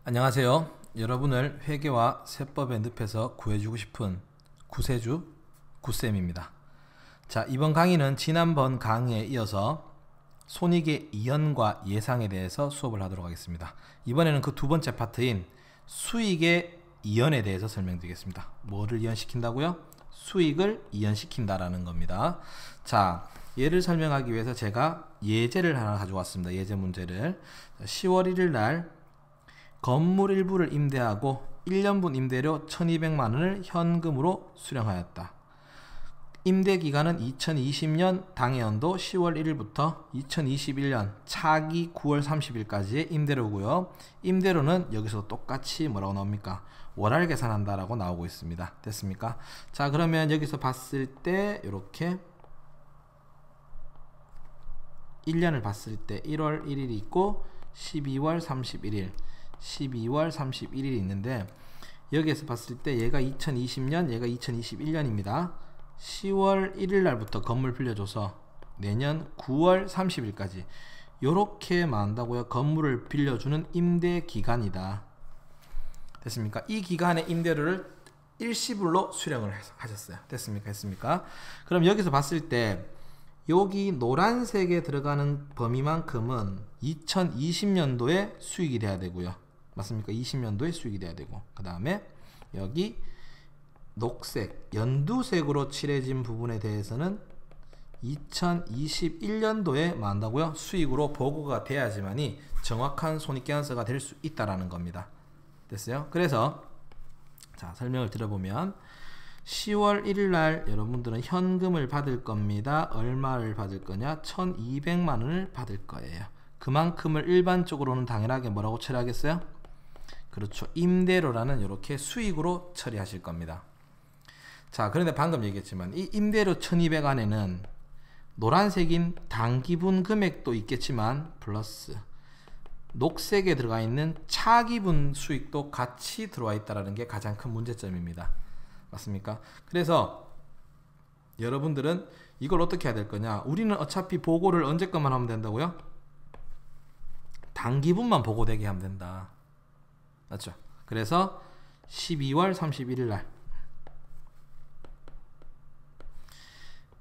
안녕하세요. 여러분을 회계와 세법의 늪에서 구해주고 싶은 구세주 구쌤입니다. 자, 이번 강의는 지난번 강의에 이어서 손익의 이연과 예상에 대해서 수업을 하도록 하겠습니다. 이번에는 그 두 번째 파트인 수익의 이연에 대해서 설명드리겠습니다. 뭐를 이연시킨다고요? 수익을 이연시킨다라는 겁니다. 자, 얘를 설명하기 위해서 제가 예제를 하나 가져왔습니다. 예제 문제를. 10월 1일 날 건물 일부를 임대하고 1년분 임대료 1200만원을 현금으로 수령하였다. 임대기간은 2020년 당해연도 10월 1일부터 2021년 차기 9월 30일까지의 임대료고요. 임대료는 여기서 똑같이 뭐라고 나옵니까? 월할 계산한다 라고 나오고 있습니다. 됐습니까? 자, 그러면 여기서 봤을 때 이렇게 1년을 봤을 때 1월 1일이 있고 12월 31일이 있는데, 여기에서 봤을 때 얘가 2020년, 얘가 2021년입니다. 10월 1일 날부터 건물 빌려줘서 내년 9월 30일까지 요렇게 말한다고요. 건물을 빌려주는 임대 기간이다. 됐습니까? 이 기간의 임대료를 일시불로 수령을 하셨어요. 됐습니까? 했습니까? 그럼 여기서 봤을 때 여기 노란색에 들어가는 범위만큼은 2020년도에 수익이 돼야 되고요. 맞습니까? 20년도에 수익이 돼야 되고, 그 다음에 여기 녹색, 연두색으로 칠해진 부분에 대해서는 2021년도에 만다고요? 수익으로 보고가 돼야지만이 정확한 손익계산서가 될 수 있다라는 겁니다. 됐어요? 그래서 자, 설명을 들어보면 10월 1일 날 여러분들은 현금을 받을 겁니다. 얼마를 받을 거냐? 1200만 원을 받을 거예요. 그만큼을 일반적으로는 당연하게 뭐라고 처리하겠어요? 그렇죠. 임대료라는 이렇게 수익으로 처리하실 겁니다. 자, 그런데 방금 얘기했지만 이 임대료 1200 안에는 노란색인 당기분 금액도 있겠지만 플러스 녹색에 들어가 있는 차기분 수익도 같이 들어와 있다는 게 가장 큰 문제점입니다. 맞습니까? 그래서 여러분들은 이걸 어떻게 해야 될 거냐? 우리는 어차피 보고를 언제 것만 하면 된다고요? 당기분만 보고되게 하면 된다. 맞죠? 그래서 12월 31일 날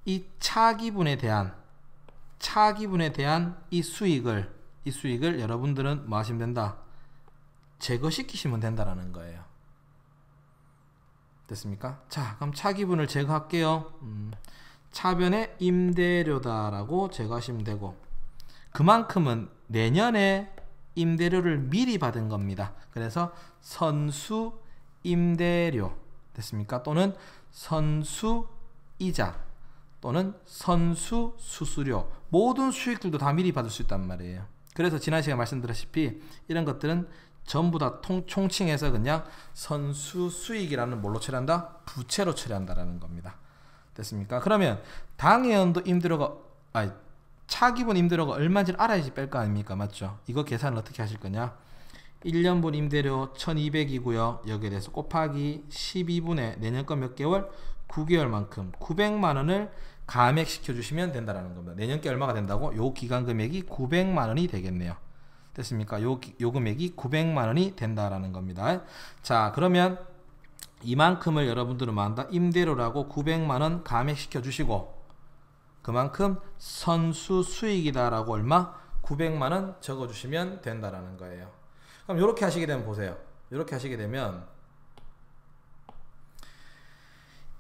이 차기분에 대한 이 수익을 여러분들은 뭐 하시면 된다? 제거시키시면 된다라는 거예요. 됐습니까? 자, 그럼 차기분을 제거할게요. 차변의 임대료다라고 제거하시면 되고, 그만큼은 내년에 임대료를 미리 받은 겁니다. 그래서 선수 임대료 됐습니까? 또는 선수 이자 또는 선수 수수료, 모든 수익들도 다 미리 받을 수 있단 말이에요. 그래서 지난 시간에 말씀드렸다시피 이런 것들은 전부 다 총칭해서 그냥 선수 수익이라는 뭘로 처리한다? 부채로 처리한다라는 겁니다. 됐습니까? 그러면 당해연도 임대료가 차기분 임대료가 얼마인지를 알아야지 뺄 거 아닙니까? 맞죠? 이거 계산을 어떻게 하실 거냐? 1년분 임대료 1200이고요. 여기에 대해서 곱하기 12분의 내년 거 몇 개월? 9개월만큼 900만 원을 감액시켜 주시면 된다라는 겁니다. 내년 게 얼마가 된다고? 요 기간 금액이 900만 원이 되겠네요. 됐습니까? 요 금액이 900만 원이 된다라는 겁니다. 자, 그러면 이만큼을 여러분들은 만다 임대료라고 900만 원 감액시켜 주시고, 그만큼 선수 수익이다라고 얼마? 900만 원 적어 주시면 된다라는 거예요. 그럼 이렇게 하시게 되면 보세요. 이렇게 하시게 되면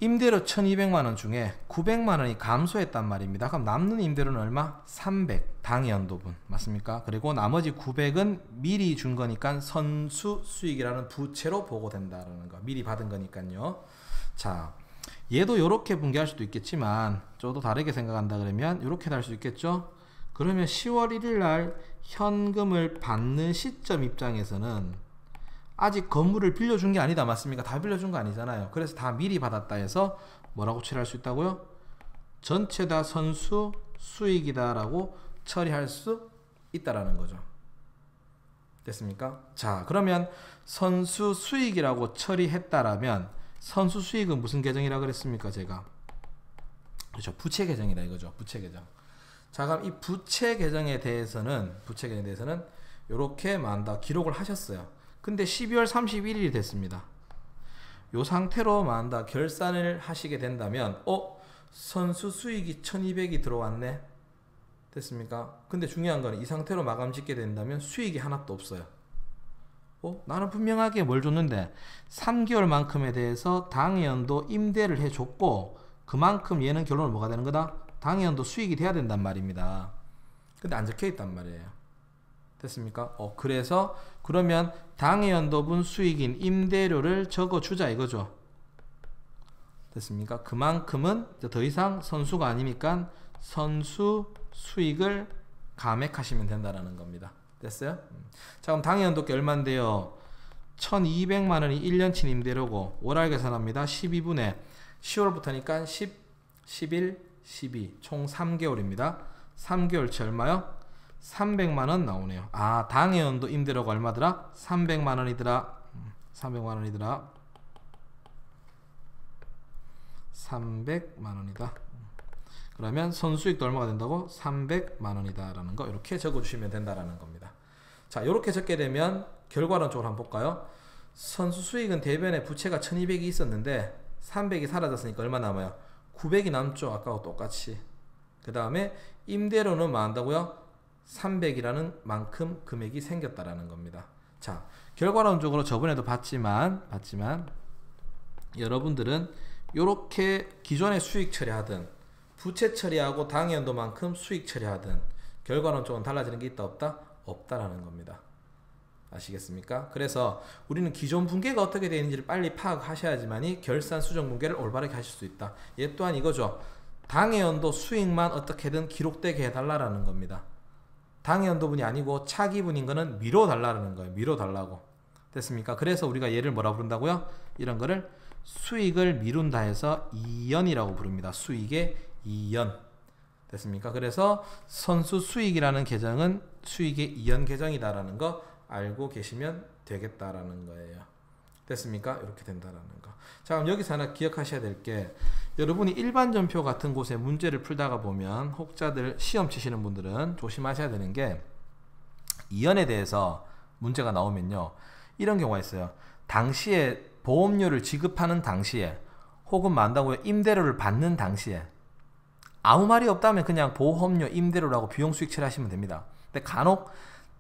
임대료 1200만 원 중에 900만 원이 감소했단 말입니다. 그럼 남는 임대료는 얼마? 300 당해연도분. 맞습니까? 그리고 나머지 900은 미리 준 거니까 선수 수익이라는 부채로 보고된다라는 거. 미리 받은 거니까요. 자, 얘도 이렇게 분개할 수도 있겠지만 저도 다르게 생각한다 그러면 이렇게 할 수 있겠죠. 그러면 10월 1일 날 현금을 받는 시점 입장에서는 아직 건물을 빌려준 게 아니다. 맞습니까? 다 빌려준 거 아니잖아요. 그래서 다 미리 받았다 해서 뭐라고 처리할 수 있다고요? 전체 다 선수 수익이다 라고 처리할 수 있다라는 거죠. 됐습니까? 자, 그러면 선수 수익이라고 처리했다라면 선수 수익은 무슨 계정이라 그랬습니까? 제가 그렇죠, 부채 계정이다 이거죠. 부채 계정. 자, 그럼 이 부채 계정에 대해서는 이렇게 만다 기록을 하셨어요. 근데 12월 31일이 됐습니다. 요 상태로 만다 결산을 하시게 된다면 선수 수익이 1200이 들어왔네. 됐습니까? 근데 중요한 거는 이 상태로 마감 짓게 된다면 수익이 하나도 없어요. 나는 분명하게 뭘 줬는데 3개월만큼에 대해서 당해연도 임대를 해줬고 그만큼 얘는 결론은 뭐가 되는 거다? 당해연도 수익이 돼야 된단 말입니다. 근데 안 적혀있단 말이에요. 됐습니까? 그래서 그러면 당해연도분 수익인 임대료를 적어주자 이거죠. 됐습니까? 그만큼은 더 이상 선수가 아니니까 선수 수익을 감액하시면 된다는 겁니다. 됐어요? 자, 그럼 당해연도께 얼마인데요? 1200만원이 1년치 임대료고 월할 계산합니다. 12분의 10월부터니까 10, 11, 12 총 3개월입니다. 3개월치 얼마요? 300만원 나오네요. 당해연도 임대료가 얼마더라? 300만원이더라. 300만원이더라. 300만원이다. 그러면 선수익도 얼마가 된다고? 300만원이다 라는 거 이렇게 적어주시면 된다라는 겁니다. 자, 이렇게 적게 되면 결과론적으로 한번 볼까요? 선수 수익은 대변에 부채가 1200이 있었는데 300이 사라졌으니까 얼마 남아요? 900이 남죠. 아까와 똑같이. 그 다음에 임대료는 뭐 한다고요? 300이라는 만큼 금액이 생겼다라는 겁니다. 자, 결과론적으로 저번에도 봤지만 여러분들은 이렇게 기존에 수익 처리하든 부채 처리하고 당해연도만큼 수익 처리하든 결과론적으로 달라지는 게 있다 없다? 없다라는 겁니다. 아시겠습니까? 그래서 우리는 기존 분계가 어떻게 되어 있는지를 빨리 파악하셔야지만이 결산 수정 분계를 올바르게 하실 수 있다. 얘 또한 이거죠. 당해연도 수익만 어떻게든 기록되게 해달라는 겁니다. 당해연도분이 아니고 차기분인 거는 미뤄달라는 거예요. 미뤄달라고. 됐습니까? 그래서 우리가 얘를 뭐라 부른다고요? 이런 거를 수익을 미룬다 해서 이연이라고 부릅니다. 수익의 이연. 됐습니까? 그래서 선수 수익이라는 계정은 수익의 이연 계정이다라는 거 알고 계시면 되겠다라는 거예요. 됐습니까? 이렇게 된다라는 거. 자, 그럼 여기서 하나 기억하셔야 될 게 여러분이 일반 전표 같은 곳에 문제를 풀다가 보면 혹자들 시험 치시는 분들은 조심하셔야 되는 게 이연에 대해서 문제가 나오면요. 이런 경우가 있어요. 당시에 보험료를 지급하는 당시에 혹은 만다고요 임대료를 받는 당시에 아무 말이 없다면 그냥 보험료 임대료라고 비용 수익 처리하시면 됩니다. 근데 간혹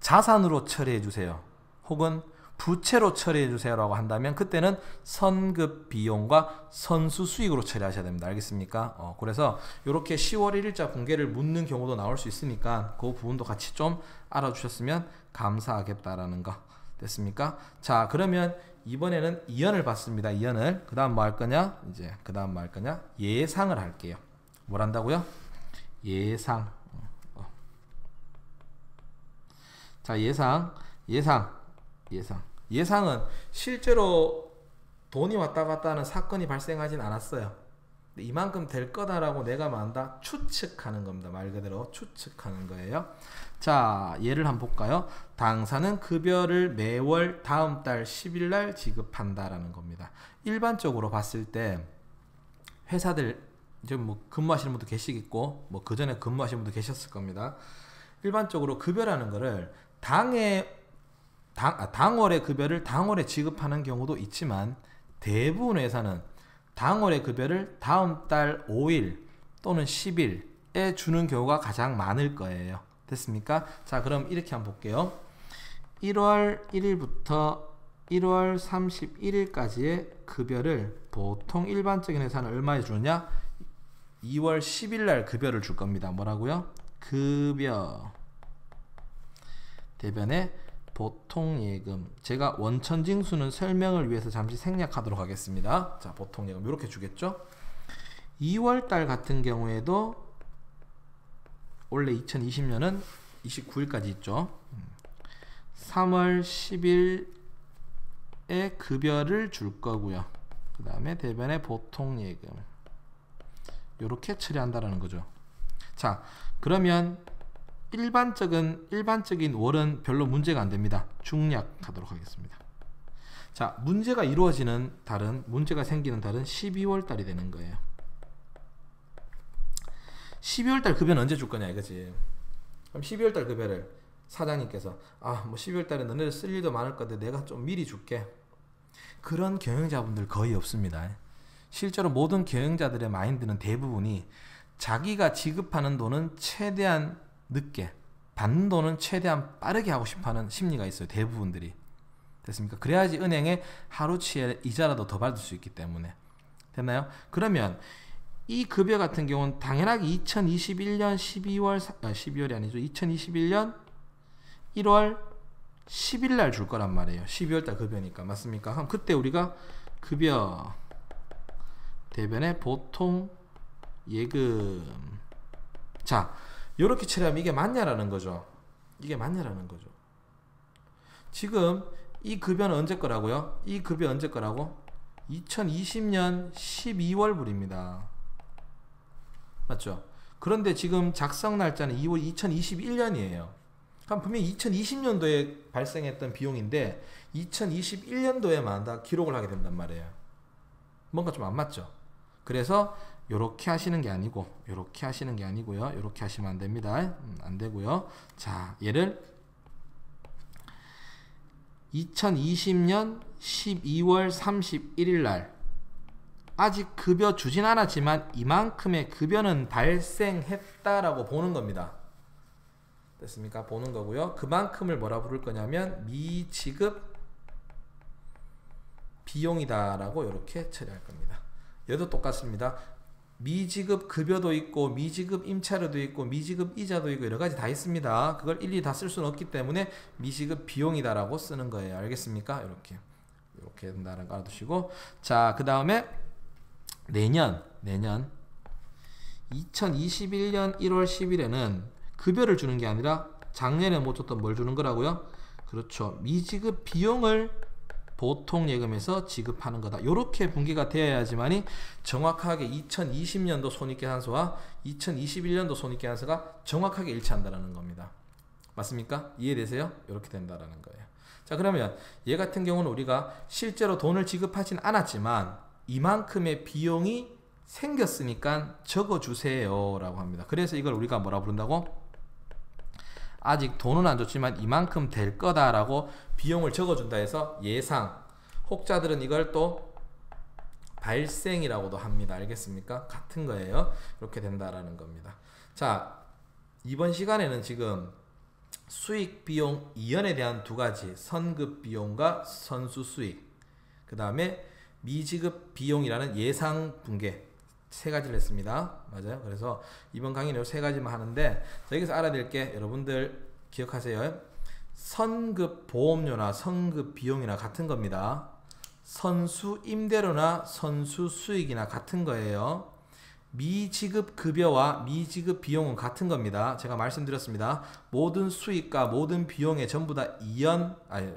자산으로 처리해 주세요. 혹은 부채로 처리해 주세요 라고 한다면 그때는 선급 비용과 선수 수익으로 처리하셔야 됩니다. 알겠습니까? 그래서 이렇게 10월 1일자 분계를 묻는 경우도 나올 수 있으니까 그 부분도 같이 좀 알아주셨으면 감사하겠다라는 거. 됐습니까? 자, 그러면 이번에는 이연을 봤습니다. 이연을. 그 다음 뭐 할 거냐? 이제 그 다음 뭐 할 거냐? 예상을 할게요. 뭘 한다고요? 예상. 자, 예상은 실제로 돈이 왔다 갔다 하는 사건이 발생하진 않았어요. 근데 이만큼 될 거다라고 내가 만다 추측하는 겁니다. 말 그대로 추측하는 거예요. 자, 예를 한번 볼까요? 당사는 급여를 매월 다음 달 10일 날 지급한다라는 겁니다. 일반적으로 봤을 때 회사들 이제 뭐 근무하시는 분도 계시겠고 뭐 그 전에 근무하시는 분도 계셨을 겁니다. 일반적으로 급여라는 거를 당월의 급여를 당월에 지급하는 경우도 있지만 대부분 회사는 당월의 급여를 다음 달 5일 또는 10일에 주는 경우가 가장 많을 거예요. 됐습니까? 자, 그럼 이렇게 한번 볼게요. 1월 1일부터 1월 31일까지의 급여를 보통 일반적인 회사는 얼마에 주느냐? 2월 10일 날 급여를 줄 겁니다. 뭐라고요? 급여 대변에 보통예금. 제가 원천징수는 설명을 위해서 잠시 생략하도록 하겠습니다. 자, 보통예금 이렇게 주겠죠. 2월달 같은 경우에도 원래 2020년은 29일까지 있죠. 3월 10일에 급여를 줄 거고요. 그 다음에 대변에 보통예금 이렇게 처리한다라는 거죠. 자, 그러면 일반적인 월은 별로 문제가 안 됩니다. 중략하도록 하겠습니다. 자, 문제가 이루어지는 달은, 문제가 생기는 달은 12월 달이 되는 거예요. 12월 달 급여는 언제 줄 거냐 이거지. 그럼 12월 달 급여를 사장님께서 뭐 12월 달에 너네들 쓸 일도 많을 건데 내가 좀 미리 줄게. 그런 경영자분들 거의 없습니다. 실제로 모든 경영자들의 마인드는 대부분이 자기가 지급하는 돈은 최대한 늦게, 받는 돈은 최대한 빠르게 하고 싶어하는 심리가 있어요. 대부분들이. 됐습니까? 그래야지 은행에 하루치에 이자라도 더 받을 수 있기 때문에. 됐나요? 그러면 이 급여 같은 경우는 당연하게 2021년 12월이 아니죠. 2021년 1월 10일 날 줄 거란 말이에요. 12월 달 급여니까. 맞습니까? 그럼 그때 우리가 급여 대변의 보통 예금. 자, 요렇게 처리하면 이게 맞냐라는 거죠. 이게 맞냐라는 거죠. 지금 이 급여는 언제 거라고요? 이 급여 언제 거라고? 2020년 12월불입니다. 맞죠? 그런데 지금 작성 날짜는 2월 2021년이에요. 그럼 분명히 2020년도에 발생했던 비용인데 2021년도에만 다 기록을 하게 된단 말이에요. 뭔가 좀 안 맞죠? 그래서 요렇게 하시는 게 아니고 요렇게 하시는 게 아니고요. 요렇게 하시면 안 됩니다. 안 되고요. 자, 얘를 2020년 12월 31일 날 아직 급여 주진 않았지만 이만큼의 급여는 발생했다라고 보는 겁니다. 됐습니까? 보는 거고요. 그만큼을 뭐라 부를 거냐면 미지급 비용이다라고 이렇게 처리할 겁니다. 얘도 똑같습니다. 미지급 급여도 있고 미지급 임차료도 있고 미지급 이자도 있고 여러 가지 다 있습니다. 그걸 일일이 다 쓸 수는 없기 때문에 미지급 비용이다라고 쓰는 거예요. 알겠습니까? 이렇게 된다는 거 알아두시고, 자, 그 다음에 내년 2021년 1월 10일에는 급여를 주는 게 아니라 작년에 못 줬던 뭘 주는 거라고요? 그렇죠. 미지급 비용을 보통 예금에서 지급하는 거다. 이렇게 분기가 되어야지만이 정확하게 2020년도 손익계산서와 2021년도 손익계산서가 정확하게 일치한다는 겁니다. 맞습니까? 이해되세요? 이렇게 된다라는 거예요. 자, 그러면 얘 같은 경우는 우리가 실제로 돈을 지급하진 않았지만 이만큼의 비용이 생겼으니까 적어주세요 라고 합니다. 그래서 이걸 우리가 뭐라 부른다고? 아직 돈은 안 줬지만 이만큼 될 거다라고 비용을 적어준다 해서 예상, 혹자들은 이걸 또 발생이라고도 합니다. 알겠습니까? 같은 거예요. 이렇게 된다라는 겁니다. 자, 이번 시간에는 지금 수익 비용 이연에 대한 두 가지, 선급 비용과 선수 수익, 그 다음에 미지급 비용이라는 예상 분계 세 가지를 했습니다. 맞아요. 그래서 이번 강의는 이 세 가지만 하는데, 여기서 알아야 될 게 여러분들 기억하세요. 선급 보험료나 선급 비용이나 같은 겁니다. 선수 임대료나 선수 수익이나 같은 거예요. 미지급 급여와 미지급 비용은 같은 겁니다. 제가 말씀드렸습니다. 모든 수익과 모든 비용에 전부 다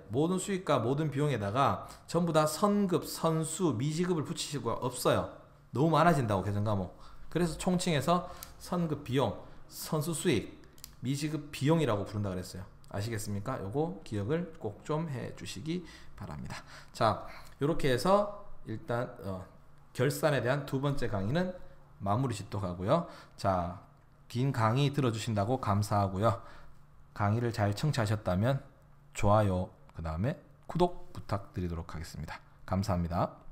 모든 수익과 모든 비용에다가 전부 다 선급, 선수, 미지급을 붙이실 거 없어요. 너무 많아진다고 개정 과목. 그래서 총칭해서 선급 비용, 선수 수익, 미지급 비용이라고 부른다 그랬어요. 아시겠습니까? 요거 기억을 꼭 좀 해 주시기 바랍니다. 자, 요렇게 해서 일단 결산에 대한 두 번째 강의는 마무리 짓도록 하고요. 자, 긴 강의 들어주신다고 감사하고요. 강의를 잘 청취하셨다면 좋아요, 그 다음에 구독 부탁드리도록 하겠습니다. 감사합니다.